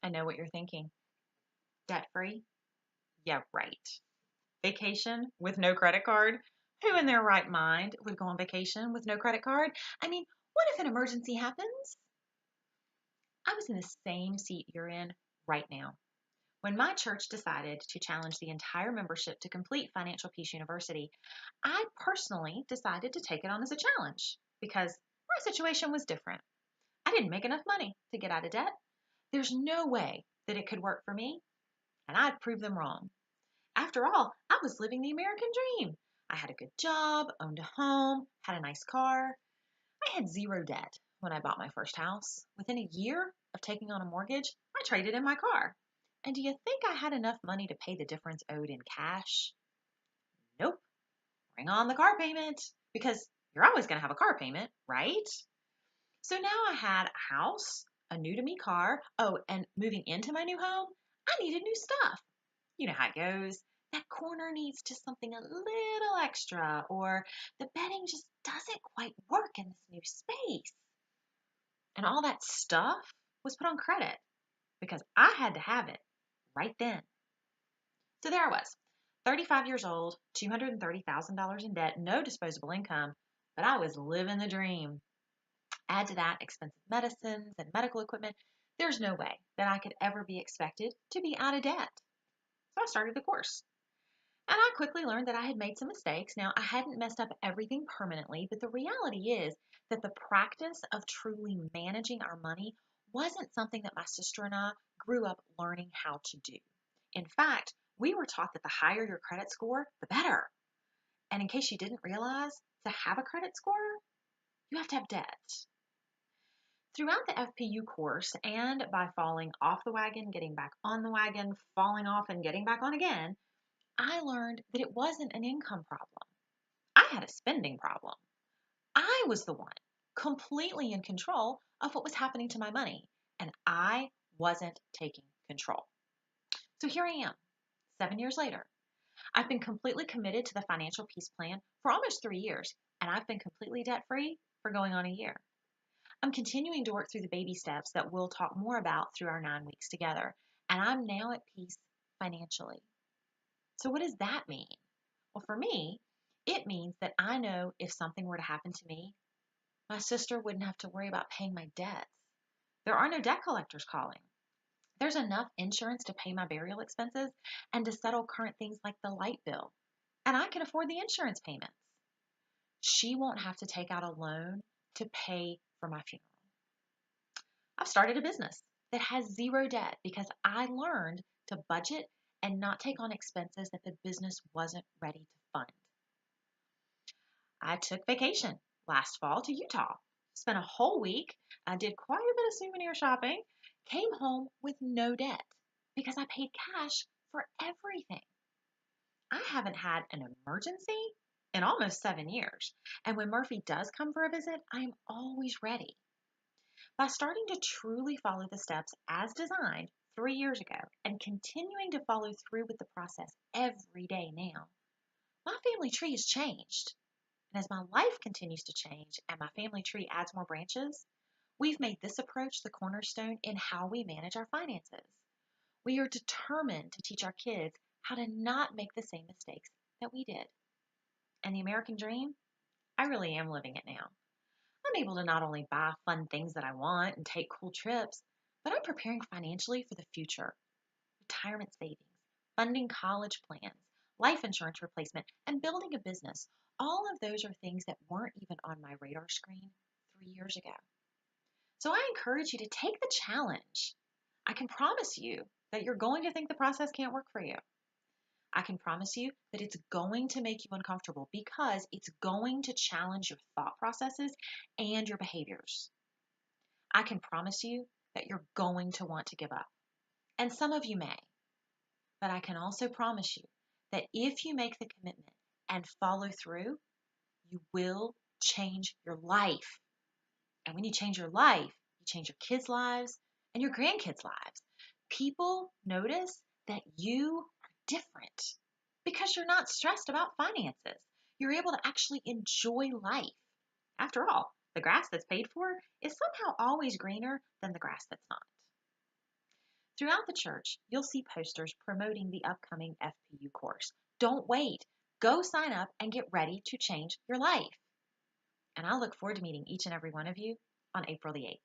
I know what you're thinking. Debt free? Yeah, right. Vacation with no credit card? Who in their right mind would go on vacation with no credit card? I mean, what if an emergency happens? I was in the same seat you're in right now. When my church decided to challenge the entire membership to complete Financial Peace University, I personally decided to take it on as a challenge because my situation was different. I didn't make enough money to get out of debt. There's no way that it could work for me, and I'd prove them wrong. After all, I was living the American dream. I had a good job, owned a home, had a nice car. I had zero debt when I bought my first house. Within a year of taking on a mortgage, I traded in my car. And do you think I had enough money to pay the difference owed in cash? Nope. Bring on the car payment because you're always going to have a car payment, right? So now I had a house, a new to me car. Oh, and moving into my new home, I needed new stuff. You know how it goes. That corner needs just something a little extra, or the bedding just doesn't quite work in this new space. And all that stuff was put on credit because I had to have it right then. So there I was, 35 years old, $230,000 in debt, no disposable income, but I was living the dream. Add to that expensive medicines and medical equipment. There's no way that I could ever be expected to be out of debt. So I started the course. And I quickly learned that I had made some mistakes. Now, I hadn't messed up everything permanently, but the reality is that the practice of truly managing our money wasn't something that my sister and I grew up learning how to do. In fact, we were taught that the higher your credit score, the better. And in case you didn't realize, to have a credit score, you have to have debt. Throughout the FPU course, and by falling off the wagon, getting back on the wagon, falling off, and getting back on again, I learned that it wasn't an income problem. I had a spending problem. I was the one completely in control of what was happening to my money, and I wasn't taking control. So here I am, 7 years later. I've been completely committed to the financial peace plan for almost 3 years, and I've been completely debt free for going on a year. I'm continuing to work through the baby steps that we'll talk more about through our 9 weeks together, and I'm now at peace financially. So, what does that mean? Well, for me, it means that I know if something were to happen to me, my sister wouldn't have to worry about paying my debts. There are no debt collectors calling. There's enough insurance to pay my burial expenses and to settle current things like the light bill. And I can afford the insurance payments. She won't have to take out a loan to pay for my funeral. I've started a business that has zero debt because I learned to budget and not take on expenses that the business wasn't ready to fund. I took vacation last fall to Utah, spent a whole week. I did quite a bit of souvenir shopping, came home with no debt because I paid cash for everything. I haven't had an emergency in almost 7 years. And when Murphy does come for a visit, I am always ready. By starting to truly follow the steps as designed 3 years ago and continuing to follow through with the process every day now, my family tree has changed. And as my life continues to change and my family tree adds more branches, we've made this approach the cornerstone in how we manage our finances. We are determined to teach our kids how to not make the same mistakes that we did. And the American dream, I really am living it now. I'm able to not only buy fun things that I want and take cool trips, but I'm preparing financially for the future. Retirement savings, funding college plans, life insurance replacement, and building a business. All of those are things that weren't even on my radar screen 3 years ago. So I encourage you to take the challenge. I can promise you that you're going to think the process can't work for you. I can promise you that it's going to make you uncomfortable because it's going to challenge your thought processes and your behaviors. I can promise you that you're going to want to give up. And some of you may. But I can also promise you that if you make the commitment and follow through, you will change your life. And when you change your life, you change your kids' lives and your grandkids' lives. People notice that you are different because you're not stressed about finances. You're able to actually enjoy life. After all, the grass that's paid for is somehow always greener than the grass that's not. Throughout the church, you'll see posters promoting the upcoming FPU course. Don't wait. Go sign up and get ready to change your life. And I look forward to meeting each and every one of you on April the 8th.